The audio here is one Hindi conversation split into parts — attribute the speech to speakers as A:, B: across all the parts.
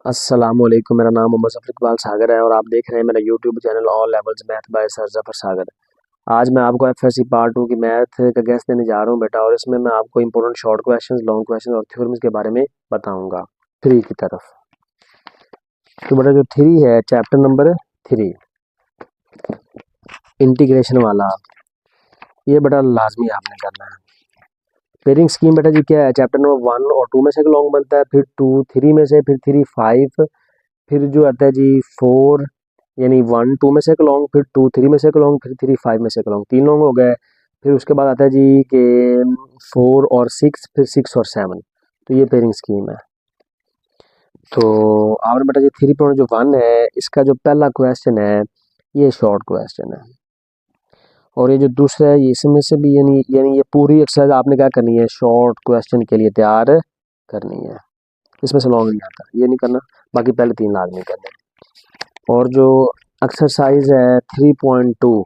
A: अस्सलामुअलैकुम, मेरा नाम मोहम्मद सफ़र इकबाल सागर है और आप देख रहे हैं मेरा YouTube channel all levels math by sir Zafar Sagar. आज मैं आपको एफएससी पार्ट 2 की मैथ का गेस देने जा रहा हूं बेटा, और इसमें मैं आपको important short questions, long question और थ्योरम्स के बारे में बताऊंगा। 3 की तरफ तो बेटा जो 3 है, चैप्टर नंबर 3 इंटीग्रेशन वाला, ये बेटा लाजमी आपने करना है। पेयरिंग स्कीम बेटा जी क्या है, चैप्टर नंबर 1 और 2 में से लॉन्ग बनता है, फिर 2 3 में से, फिर 3 5, फिर जो आता है जी 4, यानी 1 2 में से एक लॉन्ग, फिर 2 3 में से एक लॉन्ग, फिर 3 5 में से एक लॉन्ग, 3 लॉन्ग हो गए। फिर उसके बाद आता है जी कि 4 और 6, फिर 6 और 7। तो ये पेयरिंग स्कीम है। तो आपने बेटा जी 3.1 है, इसका जो पहला क्वेश्चन है ये शॉर्ट क्वेश्चन है, और ये जो दूसरा है इसमें से भी यानी यानी ये पूरी एक्सरसाइज आपने क्या करनी है, शॉर्ट क्वेश्चन के लिए तैयार करनी है। इसमें से लॉन्ग नहीं आता, ये नहीं करना, बाकी पहले 3 लाजमी करने। और जो एक्सरसाइज है 3.2,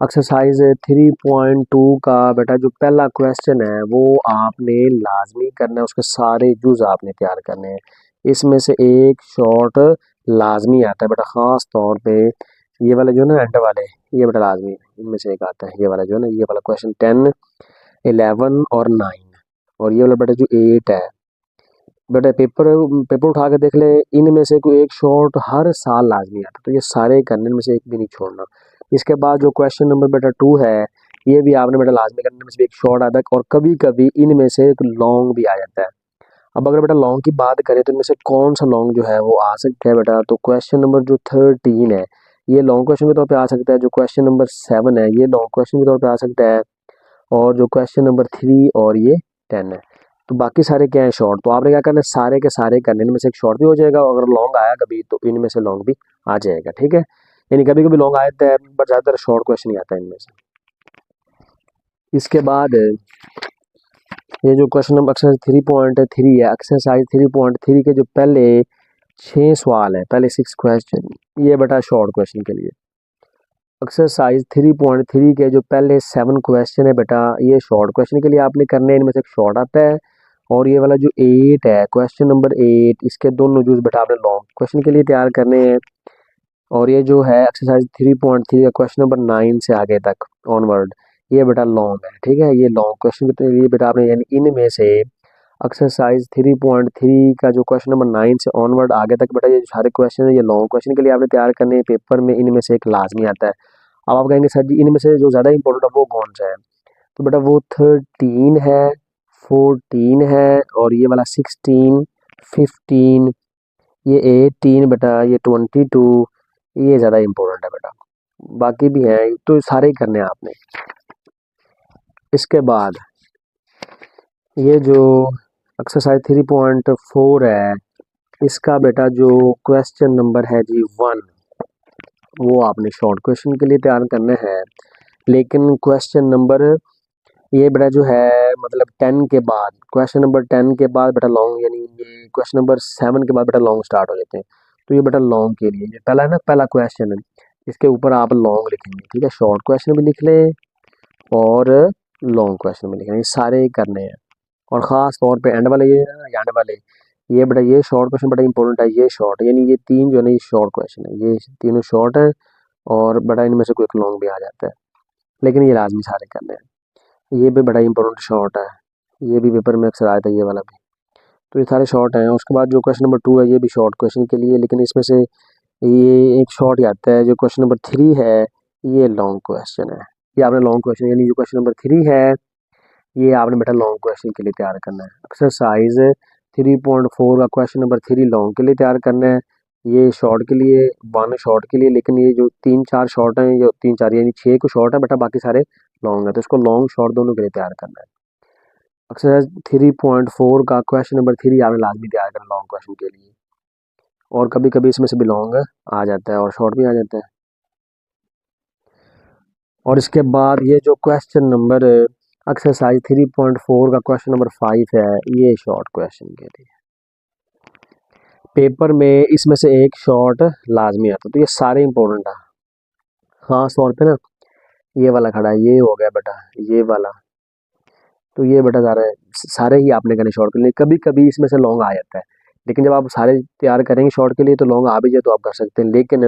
A: एक्सरसाइज 3.2 का बेटा जो पहला क्वेश्चन है वो आपने लाजमी करना है, उसके सारे जुज आपने तैयार करने हैं। इसमें से एक शॉर्ट लाजमी आता है बेटा, ख़ास तौर पे ये वाला जो ना एंड वाले, ये बेटा लाजमी है, इनमें से एक आता है ये वाला जो है ना, ये वाला क्वेश्चन 10 11 और 9, और ये वाला बेटा जो 8 है। बेटा पेपर पेपर उठा के देख ले, इनमें से कोई एक शॉर्ट हर साल लाजमी आता है, तो ये सारे करने में से एक भी नहीं छोड़ना। इसके बाद जो क्वेश्चन नंबर बेटा 2 है, ये भी आपने बेटा लाजमी करने में से एक शॉर्ट आता है, और कभी कभी इनमें से एक लॉन्ग भी आ जाता है। अब अगर बेटा लॉन्ग की बात करें तो इनमें से कौन सा लॉन्ग जो है वो आ सकता है बेटा, तो क्वेश्चन नंबर जो 13 है ये लॉन्ग क्वेश्चन के तौर पे आ सकता है। जो क्वेश्चन नंबर 7 है ये लॉन्ग क्वेश्चन के तौर पे आ सकता है, और जो क्वेश्चन नंबर 3 और ये 10 है। तो बाकी सारे क्या है, शॉर्ट। तो आपने क्या करना है, सारे के सारे करने, इनमें से एक शॉर्ट भी हो जाएगा, अगर लॉन्ग आया कभी तो इनमें से लॉन्ग भी आ जाएगा, ठीक है। यानी कभी कभी लॉन्ग आया है बट ज़्यादातर शॉर्ट क्वेश्चन ही आता है इनमें से। इसके बाद ये जो क्वेश्चन नंबर एक्सरसाइज 3.3 है, एक्सरसाइज 3.3 के जो पहले 6 सवाल है, पहले 6 क्वेश्चन, ये बेटा शॉर्ट क्वेश्चन के लिए। एक्सरसाइज 3.3 के जो पहले 7 क्वेश्चन है बेटा, ये शॉर्ट क्वेश्चन के लिए आपने करने हैं, इनमें से एक शॉर्ट आता है। और ये वाला जो 8 है, क्वेश्चन नंबर 8, इसके दोनों जूस बेटा आपने लॉन्ग क्वेश्चन के लिए तैयार करने हैं। और ये जो है एक्सरसाइज 3.3 का क्वेश्चन नंबर 9 से आगे तक ऑनवर्ड, ये बेटा लॉन्ग है, ठीक है। ये लॉन्ग क्वेश्चन के लिए बेटा आपने, यानी इनमें से एक्सरसाइज 3.3 का जो क्वेश्चन नंबर 9 से ऑनवर्ड आगे तक बेटा, ये जो सारे क्वेश्चन है ये लॉन्ग क्वेश्चन के लिए आपने तैयार करने हैं। पेपर में इनमें से एक लाजमी आता है। अब आप कहेंगे सर जी इनमें से जो ज़्यादा इंपॉर्टेंट है वो कौन सा है, तो बेटा वो 13 है, 14 है, और ये वाला 16 15, ये 18 बेटा, ये 22, ये ज़्यादा इंपॉर्टेंट है बेटा। बाकी भी हैं तो सारे ही करने हैं आपने। इसके बाद ये जो एक्सरसाइज 3.4 है, इसका बेटा जो क्वेश्चन नंबर है जी 1, वो आपने शॉर्ट क्वेश्चन के लिए तैयार करना है। लेकिन क्वेश्चन नंबर ये बेटा जो है मतलब 10 के बाद, क्वेश्चन नंबर 10 के बाद बेटा लॉन्ग, यानी ये क्वेश्चन नंबर 7 के बाद बेटा लॉन्ग स्टार्ट हो जाते हैं। तो ये बेटा लॉन्ग के लिए, ये पहला है ना, पहला क्वेश्चन है, इसके ऊपर आप लॉन्ग लिखेंगे, ठीक है। शॉर्ट क्वेश्चन भी लिख लें और लॉन्ग क्वेश्चन भी लिख लें, ये सारे ही करने हैं। और ख़ास तौर पे एंड वाले, ये एंड वाले, ये बेटा ये शॉर्ट क्वेश्चन बड़ा इंपॉर्टेंट है, ये शॉर्ट, यानी ये 3 जो है ना ये शॉर्ट क्वेश्चन है, ये तीनों शॉर्ट है, और बेटा इनमें से कोई एक लॉन्ग भी आ जाता है, लेकिन ये लाजमी सारे करने हैं। ये भी बड़ा इंपॉर्टेंट शॉर्ट है, ये भी पेपर में अक्सर आया था ये वाला भी। तो ये सारे शॉर्ट हैं। उसके बाद जो क्वेश्चन नंबर 2 है ये भी शॉर्ट क्वेश्चन के लिए, लेकिन इसमें से ये एक शॉर्ट ही आता है। जो क्वेश्चन नंबर 3 है ये लॉन्ग क्वेश्चन है, ये आपने लॉन्ग क्वेश्चन, यानी जो क्वेश्चन नंबर 3 है ये आपने बेटा लॉन्ग क्वेश्चन के लिए तैयार करना है। एक्सरसाइज 3.4 का क्वेश्चन नंबर 3 लॉन्ग के लिए तैयार करना है, ये शॉर्ट के लिए, 1 शॉर्ट के लिए, लेकिन ये जो 3 4 शॉर्ट हैं, ये 3 4 यानी 6 को शॉर्ट है बेटा, बाकी सारे लॉन्ग है, तो इसको लॉन्ग शॉर्ट दोनों के लिए तैयार करना है। एक्सरसाइज 3.4 का क्वेश्चन नंबर 3 आपने लाजमी तैयार करना लॉन्ग क्वेश्चन के लिए, और कभी कभी इसमें से भी लॉन्ग आ जाता है और शॉर्ट भी आ जाता है। और इसके बाद ये जो क्वेश्चन नंबर एक्सरसाइज 3.4 का क्वेश्चन नंबर 5 है, ये शॉर्ट क्वेश्चन के लिए पेपर में इसमें से एक शॉर्ट लाजमी आता है, तो ये सारे इंपॉर्टेंट है। खास तौर पे ना ये वाला खड़ा है, ये हो गया बेटा ये वाला, तो ये बेटा सारे सारे ही आपने करने शॉर्ट के लिए, कभी कभी इसमें से लॉन्ग आ जाता है, लेकिन जब आप सारे तैयार करेंगे शॉर्ट के लिए तो लॉन्ग आ भी जाए तो आप कर सकते हैं। लेकिन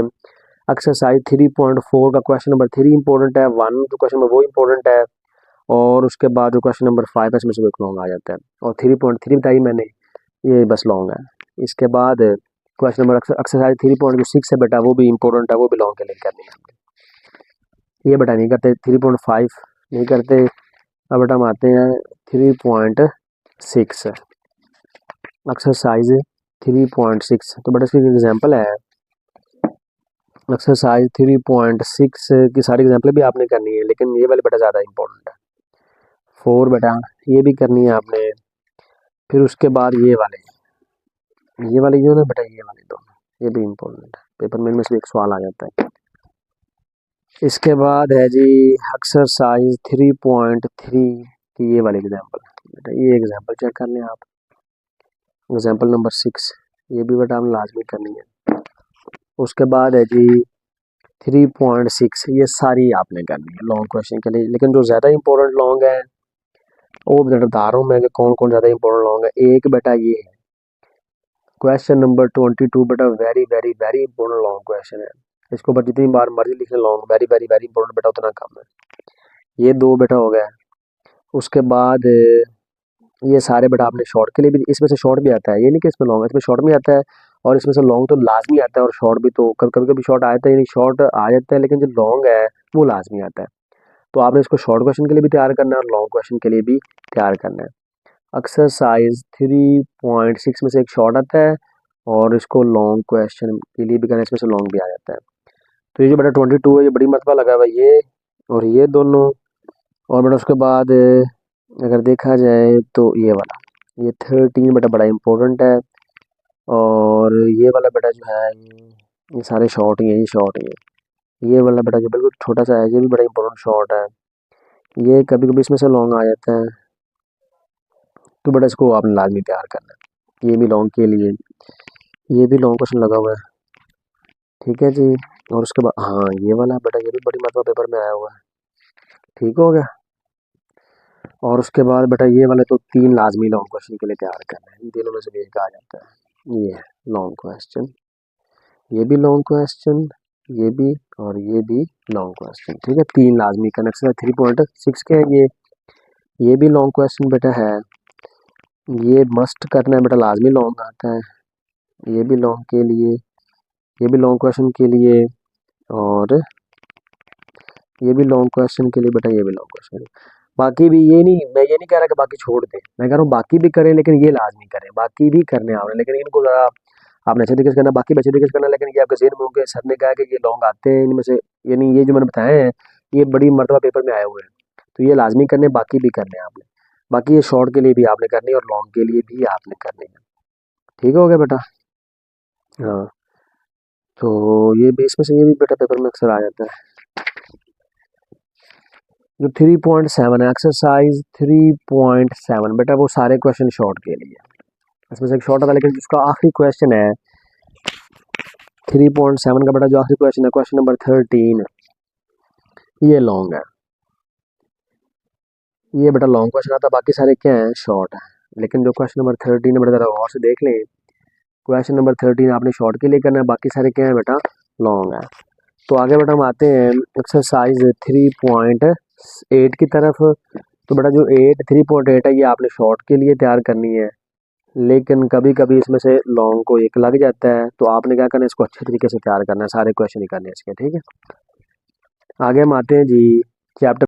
A: एक्सरसाइज 3.4 का क्वेश्चन नंबर 3 इंपॉर्टेंट है, 1 जो क्वेश्चन नंबर वो इंपॉर्टेंट है, और उसके बाद जो क्वेश्चन नंबर 5 है इसमें से एक लॉन्ग आ जाता है, और 3.3 बताई मैंने, ये बस लॉन्ग है। इसके बाद क्वेश्चन नंबर एक्सरसाइज 3.6 है बेटा, वो भी इंपॉर्टेंट है, वो भी लॉन्ग के लिए करनी है। ये बेटा नहीं करते, 3.5 नहीं करते। अब बेटा हम आते हैं 3.6 एक्सरसाइज 3.6। तो बेटा इसकी एग्जाम्पल है एक्सरसाइज 3.6 की, सारी एग्जाम्पल भी आपने करनी है, लेकिन ये वाले बेटा ज़्यादा इंपॉर्टेंट है। 4 बेटा ये भी करनी है आपने। फिर उसके बाद ये वाले जो ना बेटा, ये वाले दोनों, ये भी इंपॉर्टेंट है, पेपर में इनमें से एक सवाल आ जाता है। इसके बाद है जी एक्सरसाइज 3.3 की ये वाली एग्जाम्पल। बेटा ये एग्जाम्पल चेक कर लें आप, एग्जाम्पल नंबर 6, ये भी बेटा हम लाजमी करनी है। उसके बाद है जी 3.6, ये सारी आपने करनी है लॉन्ग क्वेश्चन के लिए, लेकिन जो ज़्यादा इंपॉर्टेंट लॉन्ग है वो बता रहा हूँ मैं कि कौन कौन ज़्यादा इंपॉर्टेंट लॉन्ग है। एक बेटा ये है क्वेश्चन नंबर 22 बेटा, very very very important long question है। इसको ऊपर जितनी बार मर्जी लिख लें long, very very very important बेटा, उतना कम है। ये 2 बेटा हो गया। उसके बाद ये सारे बेटा आपने शॉर्ट के लिए भी, इसमें से शॉर्ट भी आता है, ये नहीं कि इसमें लॉन्ग है, इसमें शॉर्ट भी आता है, और इसमें से लॉन्ग तो लाजमी आता है, और शॉर्ट भी तो कभी कभी शॉर्ट आता है, यानी शॉर्ट आ जाता है, लेकिन जो लॉन्ग है वो लाजमी आता है। तो आपने इसको शॉर्ट क्वेश्चन के लिए भी तैयार करना है और लॉन्ग क्वेश्चन के लिए भी तैयार करना है। एक्सरसाइज 3.6 में से एक शॉर्ट आता है, और इसको लॉन्ग क्वेश्चन के लिए भी करना है, इसमें से लॉन्ग भी आ जाता है। तो ये जो बेटा 22 है, ये बड़ी मरतबा लगा हुआ है, ये और ये दोनों। और बेटा उसके बाद अगर देखा जाए तो ये वाला, ये 13 बेटा बड़ा इंपॉर्टेंट है, और ये वाला बेटा जो है ये सारे शॉर्ट ही हैं, ये शॉर्ट ही है। ये वाला बेटा जो बिल्कुल छोटा सा है, ये भी बड़ा इंपॉर्टेंट शॉर्ट है, ये कभी कभी इसमें से लॉन्ग आ जाता है। तो बेटा इसको आपने लाजमी तैयार करना है, ये भी लॉन्ग के लिए, ये भी लॉन्ग क्वेश्चन लगा हुआ है, ठीक है जी। और उसके बाद हाँ ये वाला बेटा, ये भी बड़ी मरतबा पेपर में आया हुआ है, ठीक हो गया। और उसके बाद बेटा ये वाले तो 3 लाजमी लॉन्ग क्वेश्चन के लिए तैयार करना है, इन तीनों में से भी एक आ जाता है। ये लॉन्ग क्वेश्चन, ये भी लॉन्ग क्वेश्चन, ये भी, और ये भी लॉन्ग क्वेश्चन, ठीक है। 3 लाजमी करना। एक्सरसाइज 3.6 के है ये भी लॉन्ग क्वेश्चन बेटा है, ये मस्ट करना है बेटा, लाजमी लॉन्ग आता है। ये भी लॉन्ग के लिए, ये भी लॉन्ग क्वेश्चन के लिए, और ये भी लॉन्ग क्वेश्चन के लिए बेटा, ये भी लॉन्ग क्वेश्चन। बाकी भी ये नहीं, मैं ये नहीं कह रहा कि बाकी छोड़ दें, मैं कह रहा हूँ बाकी भी करें, लेकिन ये लाजमी करें, बाकी भी करने आपने, लेकिन इनको ज़रा आपने अच्छे तरीके से करना, बाकी अच्छे तरीके से करना। लेकिन ये आपके जेहन में होंगे, सर ने कहा कि ये लॉन्ग आते हैं इनमें से, यानी ये जो मैंने बताए हैं ये बड़ी मरतबा पेपर में आए हुए हैं, तो ये लाजमी करने, बाकी भी करने हैं आपने। बाकी ये शॉर्ट के लिए भी आपने करनी है, और लॉन्ग के लिए भी आपने करनी है, ठीक हो गया बेटा। हाँ तो ये भी, इसमें से ये भी बेटा पेपर में अक्सर आ जाता है। जो 3.7 है एक्सरसाइज 3.7 बेटा, वो सारे क्वेश्चन शॉर्ट के लिए, इसमें से एक शॉर्ट आता है, लेकिन जिसका आखिरी क्वेश्चन है 3.7 का बेटा, जो आखिरी क्वेश्चन है क्वेश्चन नंबर 13, ये लॉन्ग है। ये बेटा लॉन्ग क्वेश्चन आता है, बाकी सारे क्या हैं, शॉर्ट है। लेकिन जो क्वेश्चन नंबर 13 है बेटा, ज़रा गौर से देख लें, क्वेश्चन नंबर 13 आपने शॉर्ट के लिए करना है, बाकी सारे क्या है बेटा, लॉन्ग है। तो आगे बेटा हम आते हैं एक्सरसाइज 3.8 की तरफ। तो बेटा जो 3.8 है, ये आपने शॉर्ट के लिए तैयार करनी है, लेकिन कभी कभी इसमें से लॉन्ग को एक लग जाता है, तो आपने क्या करना है, इसको अच्छे तरीके से तैयार करना है, सारे क्वेश्चन ही करने हैं इसके, ठीक है। आगे हम आते हैं जी चैप्टर